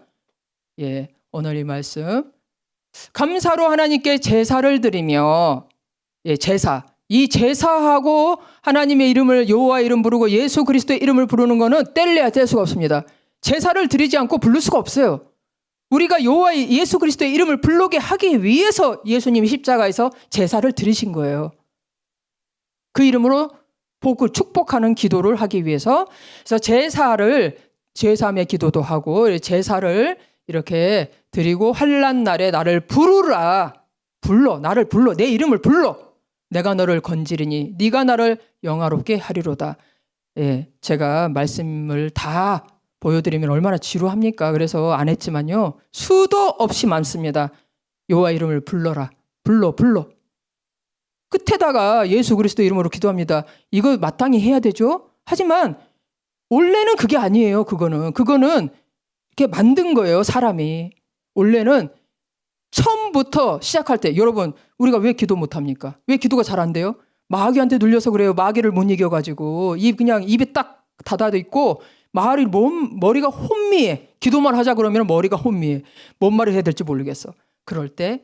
오늘 이 말씀, 감사로 하나님께 제사를 드리며, 제사, 이 제사하고 하나님의 이름을, 여호와 이름 부르고 예수 그리스도의 이름을 부르는 거는 뗄래야 뗄 수가 없습니다. 제사를 드리지 않고 부를 수가 없어요. 우리가 여호와 예수 그리스도의 이름을 부르게 하기 위해서 예수님이 십자가에서 제사를 드리신 거예요. 그 이름으로 축복하는 기도를 하기 위해서. 그래서 제사함의 기도도 하고 제사를 이렇게 드리고, 환난 날에 나를 나를 불러, 내 이름을 불러. 내가 너를 건지리니 네가 나를 영화롭게 하리로다. 제가 말씀을 다 보여드리면 얼마나 지루합니까? 그래서 안 했지만요, 수도 없이 많습니다. 여호와 이름을 불러라. 불러. 끝에다가 예수 그리스도 이름으로 기도합니다. 이거 마땅히 해야 되죠. 하지만 원래는 그게 아니에요. 그거는 이렇게 만든 거예요, 사람이. 원래는 처음부터 시작할 때, 여러분 우리가 왜 기도 못합니까? 왜 기도가 잘 안 돼요? 마귀한테 눌려서 그래요. 마귀를 못 이겨가지고 그냥 입에 딱 닫아져 있고 머리가 혼미해. 기도만 하자 그러면 머리가 혼미해. 뭔 말을 해야 될지 모르겠어. 그럴 때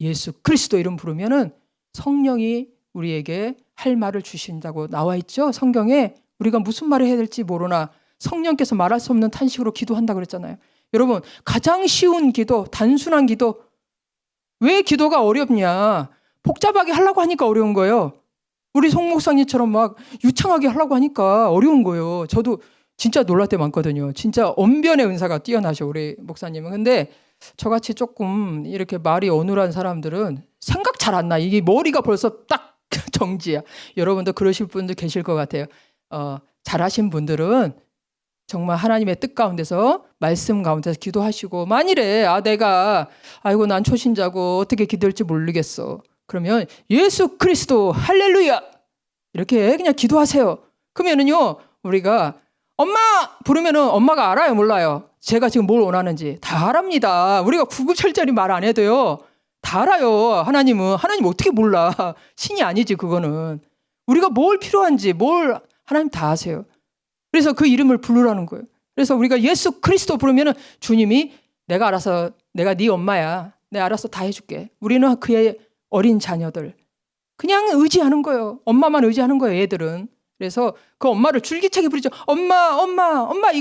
예수 그리스도 이름 부르면은 성령이 우리에게 할 말을 주신다고 나와 있죠. 성경에. 우리가 무슨 말을 해야 될지 모르나 성령께서 말할 수 없는 탄식으로 기도한다 그랬잖아요. 여러분, 가장 쉬운 기도, 단순한 기도. 왜 기도가 어렵냐? 복잡하게 하려고 하니까 어려운 거예요. 우리 송 목사님처럼 막 유창하게 하려고 하니까 어려운 거예요. 저도 진짜 놀랄 때 많거든요. 진짜 언변의 은사가 뛰어나셔, 우리 목사님은. 근데 저같이 조금 이렇게 말이 어눌한 사람들은 생각 잘 안 나. 이게 머리가 벌써 딱 정지야. 여러분도 그러실 분들 계실 것 같아요. 잘하신 분들은 정말 하나님의 뜻 가운데서 말씀 가운데서 기도하시고, 만일에 내가 아이고 난 초신자고 어떻게 기도할지 모르겠어. 그러면 예수 그리스도 할렐루야 이렇게 그냥 기도하세요. 그러면은요 우리가 엄마 부르면은 엄마가 알아요 몰라요? 제가 지금 뭘 원하는지 다 알합니다. 우리가 구구절절히 말 안 해도요 다 알아요. 하나님 어떻게 몰라? 신이 아니지 그거는. 우리가 뭘 필요한지 뭘 하나님 다 아세요. 그래서 그 이름을 부르라는 거예요. 그래서 우리가 예수 그리스도 부르면은 주님이 내가 알아서, 내가 네 엄마야, 내가 알아서 다 해줄게. 우리는 그의 어린 자녀들 그냥 의지하는 거예요. 엄마만 의지하는 거예요 애들은. 그래서 그 엄마를 줄기차게 부르죠. 엄마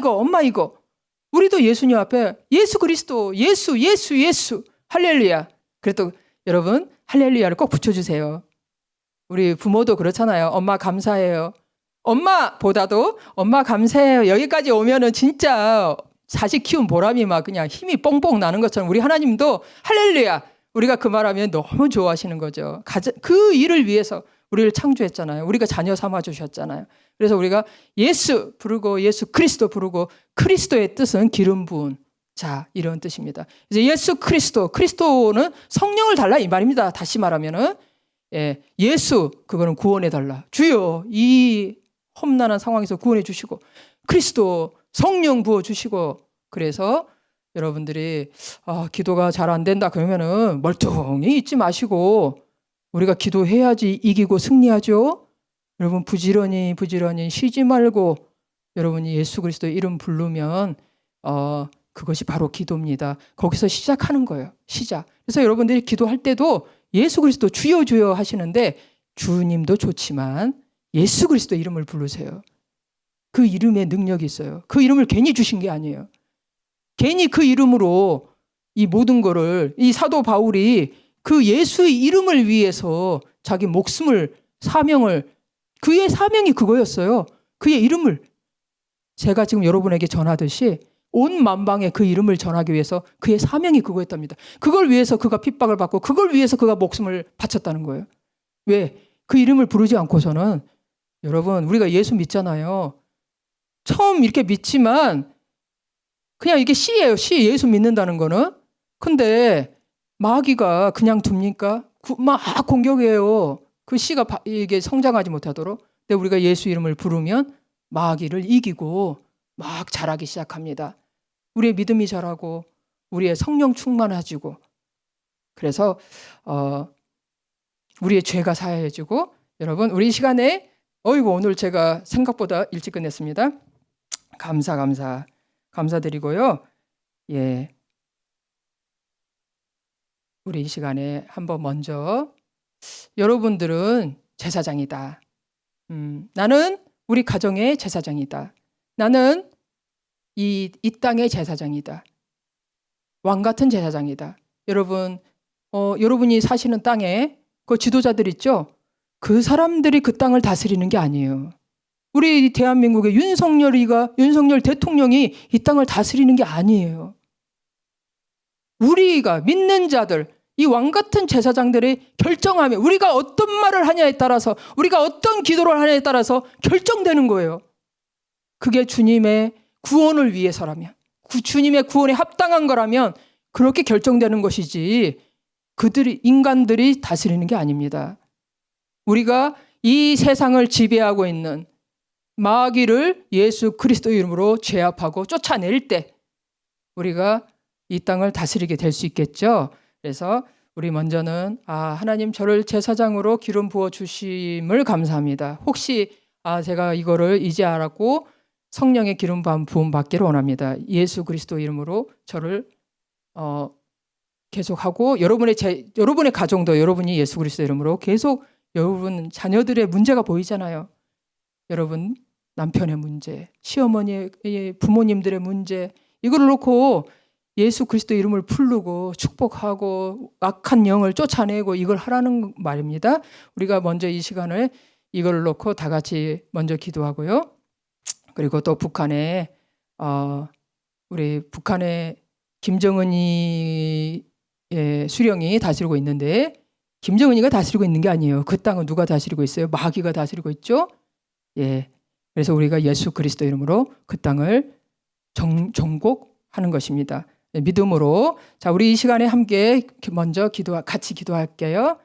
이거. 우리도 예수님 앞에 예수 그리스도, 예수 할렐루야. 그래도 여러분 할렐루야를 꼭 붙여주세요. 우리 부모도 그렇잖아요. 엄마 감사해요. 엄마보다도 엄마 감사해요. 여기까지 오면은 진짜 자식 키운 보람이 막 그냥 힘이 뽕뽕 나는 것처럼 우리 하나님도 할렐루야. 우리가 그 말하면 너무 좋아하시는 거죠. 그 일을 위해서 우리를 창조했잖아요. 우리가 자녀 삼아 주셨잖아요. 그래서 우리가 예수 부르고 예수 그리스도 부르고, 그리스도의 뜻은 기름 부은 자 이런 뜻입니다. 이제 예수 그리스도는 성령을 달라 이 말입니다. 다시 말하면은 예수 그거는 구원해 달라. 주여 이 험난한 상황에서 구원해 주시고, 그리스도 성령 부어 주시고. 그래서 여러분들이 기도가 잘 안 된다 그러면은 멀뚱히 있지 마시고 우리가 기도해야지 이기고 승리하죠. 여러분 부지런히 쉬지 말고 여러분이 예수 그리스도의 이름 부르면 그것이 바로 기도입니다. 거기서 시작하는 거예요. 시작. 그래서 여러분들이 기도할 때도 예수 그리스도 주여 주여 하시는데 주님도 좋지만 예수 그리스도 이름을 부르세요. 그 이름에 능력이 있어요. 그 이름을 괜히 주신 게 아니에요. 괜히 그 이름으로 이 모든 거를, 이 사도 바울이 그 예수의 이름을 위해서 자기 목숨을, 사명을, 그의 사명이 그거였어요. 그의 이름을 제가 지금 여러분에게 전하듯이 온 만방에 그 이름을 전하기 위해서 그의 사명이 그거였답니다. 그걸 위해서 그가 핍박을 받고 그걸 위해서 그가 목숨을 바쳤다는 거예요. 왜? 그 이름을 부르지 않고서는, 여러분 우리가 예수 믿잖아요. 처음 이렇게 믿지만 그냥 이게 시예요. 시. 예수 믿는다는 거는. 근데 마귀가 그냥 둡니까? 막 공격해요. 그 씨가 이게 성장하지 못하도록. 근데 우리가 예수 이름을 부르면 마귀를 이기고 막 자라기 시작합니다. 우리의 믿음이 자라고 우리의 성령 충만해지고, 그래서 우리의 죄가 사해지고. 여러분 우리 시간에 오늘 제가 생각보다 일찍 끝냈습니다. 감사드리고요. 우리 이 시간에 한번 먼저, 여러분들은 제사장이다. 나는 우리 가정의 제사장이다. 나는 이 땅의 제사장이다. 왕 같은 제사장이다. 여러분, 여러분이 사시는 땅에 그 지도자들 있죠? 그 사람들이 그 땅을 다스리는 게 아니에요. 우리 대한민국의 윤석열 대통령이 이 땅을 다스리는 게 아니에요. 우리가 믿는 자들, 이 왕 같은 제사장들이 결정하면, 우리가 어떤 말을 하냐에 따라서, 우리가 어떤 기도를 하냐에 따라서 결정되는 거예요. 그게 주님의 구원을 위해서라면, 주님의 구원에 합당한 거라면 그렇게 결정되는 것이지 인간들이 다스리는 게 아닙니다. 우리가 이 세상을 지배하고 있는 마귀를 예수 그리스도 이름으로 제압하고 쫓아낼 때 우리가 이 땅을 다스리게 될 수 있겠죠. 그래서 우리 먼저는 하나님 저를 제사장으로 기름 부어 주심을 감사합니다. 혹시 제가 이거를 이제 알았고 성령의 기름 부음 받기를 원합니다. 예수 그리스도 이름으로 저를 계속하고, 여러분의 가정도 여러분이 예수 그리스도 이름으로 계속, 여러분 자녀들의 문제가 보이잖아요. 여러분 남편의 문제, 시어머니의, 부모님들의 문제, 이걸 놓고 예수 그리스도 이름을 부르고 축복하고 악한 영을 쫓아내고 이걸 하라는 말입니다. 우리가 먼저 이 시간을 이걸 놓고 다 같이 먼저 기도하고요. 그리고 또 북한에 우리 북한의 김정은이 수령이 다스리고 있는데 김정은이가 다스리고 있는 게 아니에요. 그 땅은 누가 다스리고 있어요? 마귀가 다스리고 있죠. 예. 그래서 우리가 예수 그리스도 이름으로 그 땅을 정복하는 것입니다. 믿음으로. 자, 우리 이 시간에 함께 먼저 같이 기도할게요.